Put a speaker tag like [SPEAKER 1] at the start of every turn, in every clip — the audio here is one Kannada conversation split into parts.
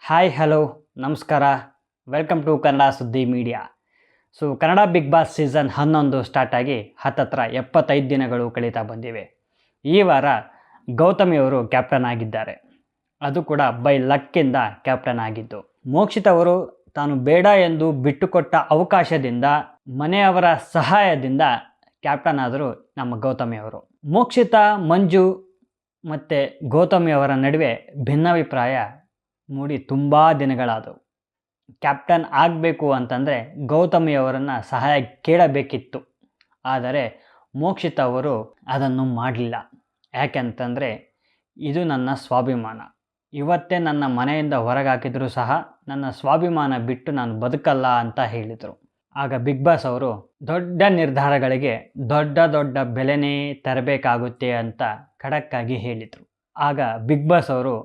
[SPEAKER 1] ಹಾಯ್ ಹಲೋ ನಮಸ್ಕಾರ, welcome to Kannada Suddi media. Kannada Bigg Boss season 11 start ಆಗಿ ಹತ್ತತ್ರ 75 ದಿನಗಳು ಕಳೀತಾ ಬಂದಿವೆ. ಈ ವಾರ ಗೌತಮಿಯವರು ಕ್ಯಾಪ್ಟನ್ ಆಗಿದ್ದಾರೆ. ಅದು ಕೂಡ ಬೈ ಲಕ್ಕಿಂದ ಕ್ಯಾಪ್ಟನ್ ಆಗಿದ್ದು. ಮೋಕ್ಷಿತ್ ಅವರು ತಾನು ಬೇಡ ಎಂದು ಬಿಟ್ಟುಕೊಟ್ಟ ಅವಕಾಶದಿಂದ, ಮನೆಯವರ ಸಹಾಯದಿಂದ ಕ್ಯಾಪ್ಟನ್ ಆದರು ನಮ್ಮ ಗೌತಮಿಯವರು. ಮೋಕ್ಷಿತ, ಮಂಜು ಮತ್ತು ಗೌತಮಿಯವರ ನಡುವೆ ಭಿನ್ನಾಭಿಪ್ರಾಯ ಮೂಡಿ ತುಂಬ ದಿನಗಳಾದವು. ಕ್ಯಾಪ್ಟನ್ ಆಗಬೇಕು ಅಂತಂದರೆ ಗೌತಮಿಯವರನ್ನು ಸಹಾಯ ಕೇಳಬೇಕಿತ್ತು. ಆದರೆ ಮೋಕ್ಷಿತ ಅವರು ಅದನ್ನು ಮಾಡಲಿಲ್ಲ. ಯಾಕೆಂತಂದರೆ ಇದು ನನ್ನ ಸ್ವಾಭಿಮಾನ, ಇವತ್ತೇ ನನ್ನ ಮನೆಯಿಂದ ಹೊರಗೆ ಹಾಕಿದರೂ ಸಹ ನನ್ನ ಸ್ವಾಭಿಮಾನ ಬಿಟ್ಟು ನಾನು ಬದುಕಲ್ಲ ಅಂತ ಹೇಳಿದರು. ಆಗ ಬಿಗ್ ಬಾಸ್ ಅವರು ದೊಡ್ಡ ನಿರ್ಧಾರಗಳಿಗೆ ದೊಡ್ಡ ಬೆಲೆನೇ ತರಬೇಕಾಗುತ್ತೆ ಅಂತ ಖಡಕ್ಕಾಗಿ ಹೇಳಿದರು. ಆಗ ಬಿಗ್ ಬಾಸ್ ಅವರು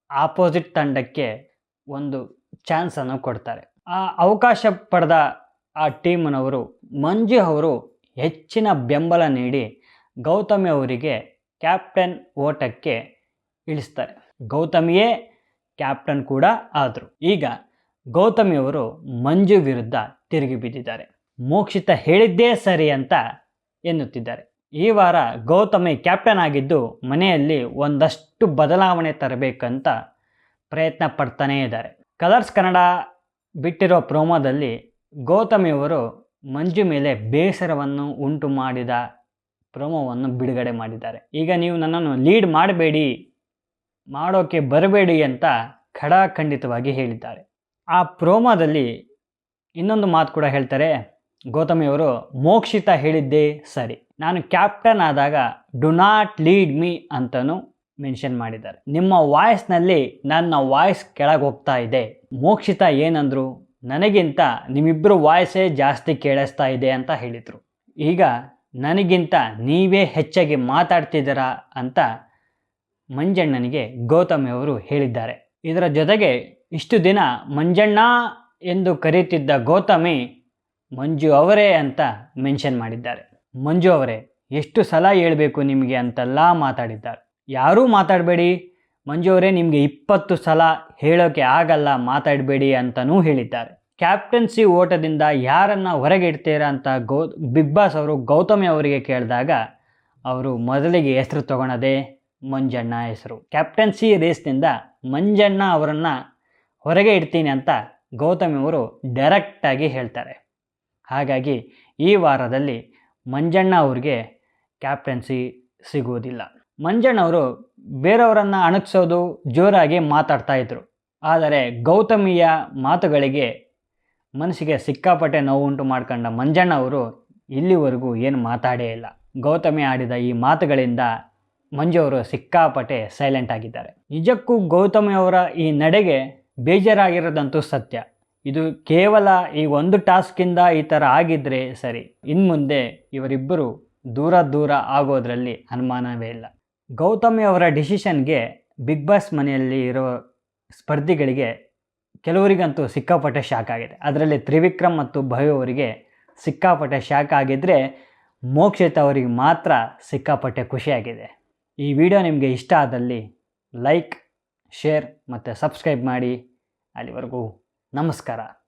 [SPEAKER 1] ಆಪೋಸಿಟ್ ತಂಡಕ್ಕೆ ಒಂದು ಚಾನ್ಸನ್ನು ಕೊಡ್ತಾರೆ. ಆ ಅವಕಾಶ ಪಡೆದ ಆ ಟೀಮ್ನವರು ಮಂಜು ಅವರು ಹೆಚ್ಚಿನ ಬೆಂಬಲ ನೀಡಿ ಗೌತಮಿ ಅವರಿಗೆ ಕ್ಯಾಪ್ಟನ್ ಓಟಕ್ಕೆ ಇಳಿಸ್ತಾರೆ. ಗೌತಮಿಯೇ ಕ್ಯಾಪ್ಟನ್ ಕೂಡ ಆದರು. ಈಗ ಗೌತಮಿಯವರು ಮಂಜು ವಿರುದ್ಧ ತಿರುಗಿ ಬಿದ್ದಿದ್ದಾರೆ. ಮೋಕ್ಷಿತ ಹೇಳಿದ್ದೇ ಸರಿ ಅಂತ ಎನ್ನುತ್ತಿದ್ದಾರೆ. ಈ ವಾರ ಗೌತಮಿ ಕ್ಯಾಪ್ಟನ್ ಆಗಿದ್ದು ಮನೆಯಲ್ಲಿ ಒಂದಷ್ಟು ಬದಲಾವಣೆ ತರಬೇಕಂತ ಪ್ರಯತ್ನ ಪಡ್ತಾನೇ ಇದ್ದಾರೆ. ಕಲರ್ಸ್ ಕನ್ನಡ ಬಿಟ್ಟಿರೋ ಪ್ರೋಮೋದಲ್ಲಿ ಗೌತಮಿಯವರು ಮಂಜು ಮೇಲೆ ಬೇಸರವನ್ನು ಉಂಟು ಮಾಡಿದ ಪ್ರೋಮೋವನ್ನು ಬಿಡುಗಡೆ ಮಾಡಿದ್ದಾರೆ. ಈಗ ನೀವು ನನ್ನನ್ನು ಲೀಡ್ ಮಾಡಬೇಡಿ, ಮಾಡೋಕ್ಕೆ ಬರಬೇಡಿ ಅಂತ ಖಡಾಖಂಡಿತವಾಗಿ ಹೇಳಿದ್ದಾರೆ. ಆ ಪ್ರೋಮೋದಲ್ಲಿ ಇನ್ನೊಂದು ಮಾತು ಕೂಡ ಹೇಳ್ತಾರೆ. ಗೌತಮಿಯವರು ಮೋಕ್ಷಿತ ಹೇಳಿದ್ದೇ ಸರಿ, ನಾನು ಕ್ಯಾಪ್ಟನ್ ಆದಾಗ ಡು ನಾಟ್ ಲೀಡ್ ಮೀ ಅಂತಲೂ ಮೆನ್ಷನ್ ಮಾಡಿದ್ದಾರೆ. ನಿಮ್ಮ ವಾಯ್ಸ್ನಲ್ಲಿ ನನ್ನ ವಾಯ್ಸ್ ಕೆಳಗೆ ಹೋಗ್ತಾ ಇದೆ. ಮೋಕ್ಷಿತ ಏನಂದರು, ನನಗಿಂತ ನಿಮ್ಮಿಬ್ಬರು ವಾಯ್ಸೇ ಜಾಸ್ತಿ ಕೇಳಿಸ್ತಾ ಇದೆ ಅಂತ ಹೇಳಿದರು. ಈಗ ನನಗಿಂತ ನೀವೇ ಹೆಚ್ಚಾಗಿ ಮಾತಾಡ್ತಿದ್ದೀರಾ ಅಂತ ಮಂಜಣ್ಣನಿಗೆ ಗೌತಮಿಯವರು ಹೇಳಿದ್ದಾರೆ. ಇದರ ಜೊತೆಗೆ ಇಷ್ಟು ದಿನ ಮಂಜಣ್ಣ ಎಂದು ಕರೀತಿದ್ದ ಗೌತಮಿ ಮಂಜು ಅವರೇ ಅಂತ ಮೆನ್ಷನ್ ಮಾಡಿದ್ದಾರೆ. ಮಂಜು ಅವರೇ, ಎಷ್ಟು ಸಲ ಹೇಳಬೇಕು ನಿಮಗೆ ಅಂತೆಲ್ಲ ಮಾತಾಡಿದ್ದಾರೆ. ಯಾರೂ ಮಾತಾಡಬೇಡಿ ಮಂಜು ಅವರೇ, ನಿಮಗೆ 20 ಸಲ ಹೇಳೋಕ್ಕೆ ಆಗಲ್ಲ, ಮಾತಾಡಬೇಡಿ ಅಂತಲೂ ಹೇಳಿದ್ದಾರೆ. ಕ್ಯಾಪ್ಟನ್ಸಿ ಓಟದಿಂದ ಯಾರನ್ನು ಹೊರಗೆ ಇಡ್ತೀರಾ ಅಂತ ಬಿಗ್ ಬಾಸ್ ಅವರು ಗೌತಮಿ ಅವರಿಗೆ ಕೇಳಿದಾಗ ಅವರು ಮೊದಲಿಗೆ ಹೆಸರು ತಗೊಳ್ಳೋದೇ ಮಂಜಣ್ಣ ಹೆಸರು. ಕ್ಯಾಪ್ಟನ್ಸಿ ರೇಸ್ನಿಂದ ಮಂಜಣ್ಣ ಅವರನ್ನು ಹೊರಗೆ ಇಡ್ತೀನಿ ಅಂತ ಗೌತಮಿ ಅವರು ಡೈರೆಕ್ಟಾಗಿ ಹೇಳ್ತಾರೆ. ಹಾಗಾಗಿ ಈ ವಾರದಲ್ಲಿ ಮಂಜಣ್ಣ ಅವ್ರಿಗೆ ಕ್ಯಾಪ್ಟನ್ಸಿ ಸಿಗುವುದಿಲ್ಲ. ಮಂಜಣ್ಣ ಅವರು ಬೇರೆಯವರನ್ನು ಅಣಗಿಸೋದು, ಜೋರಾಗಿ ಮಾತಾಡ್ತಾ ಇದ್ರು. ಆದರೆ ಗೌತಮಿಯ ಮಾತುಗಳಿಗೆ ಮನಸ್ಸಿಗೆ ಸಿಕ್ಕಾಪಟ್ಟೆ ನೋವುಂಟು ಮಾಡ್ಕೊಂಡ ಮಂಜಣ್ಣ ಅವರು ಇಲ್ಲಿವರೆಗೂ ಏನು ಮಾತಾಡೇ ಇಲ್ಲ. ಗೌತಮಿ ಆಡಿದ ಈ ಮಾತುಗಳಿಂದ ಮಂಜು ಅವರು ಸಿಕ್ಕಾಪಟ್ಟೆ ಸೈಲೆಂಟ್ ಆಗಿದ್ದಾರೆ. ನಿಜಕ್ಕೂ ಗೌತಮಿ ಅವರ ಈ ನಡೆಗೆ ಬೇಜಾರಾಗಿರೋದಂತೂ ಸತ್ಯ. ಇದು ಕೇವಲ ಈ ಒಂದು ಟಾಸ್ಕಿಂದ ಈ ಥರ ಆಗಿದ್ದರೆ ಸರಿ, ಇನ್ನು ಮುಂದೆ ಇವರಿಬ್ಬರು ದೂರ ಆಗೋದ್ರಲ್ಲಿ ಅನುಮಾನವೇ ಇಲ್ಲ. ಗೌತಮಿ ಅವರ ಡಿಸಿಷನ್ಗೆ ಬಿಗ್ ಬಾಸ್ ಮನೆಯಲ್ಲಿ ಇರೋ ಸ್ಪರ್ಧಿಗಳಿಗೆ ಕೆಲವರಿಗಂತೂ ಸಿಕ್ಕಾಪಟ್ಟೆ ಶಾಕ್ ಆಗಿದೆ. ಅದರಲ್ಲಿ ತ್ರಿವಿಕ್ರಮ್ ಮತ್ತು ಭವ್ಯ ಅವರಿಗೆ ಸಿಕ್ಕಾಪಟ್ಟೆ ಶಾಕ್ ಆಗಿದ್ದರೆ ಮೋಕ್ಷಿತ ಅವರಿಗೆ ಮಾತ್ರ ಸಿಕ್ಕಾಪಟ್ಟೆ ಖುಷಿಯಾಗಿದೆ. ಈ ವಿಡಿಯೋ ನಿಮಗೆ ಇಷ್ಟ ಆದಲ್ಲಿ ಲೈಕ್, ಶೇರ್ ಮತ್ತು ಸಬ್ಸ್ಕ್ರೈಬ್ ಮಾಡಿ. ಅಲ್ಲಿವರೆಗೂ ನಮಸ್ಕಾರ.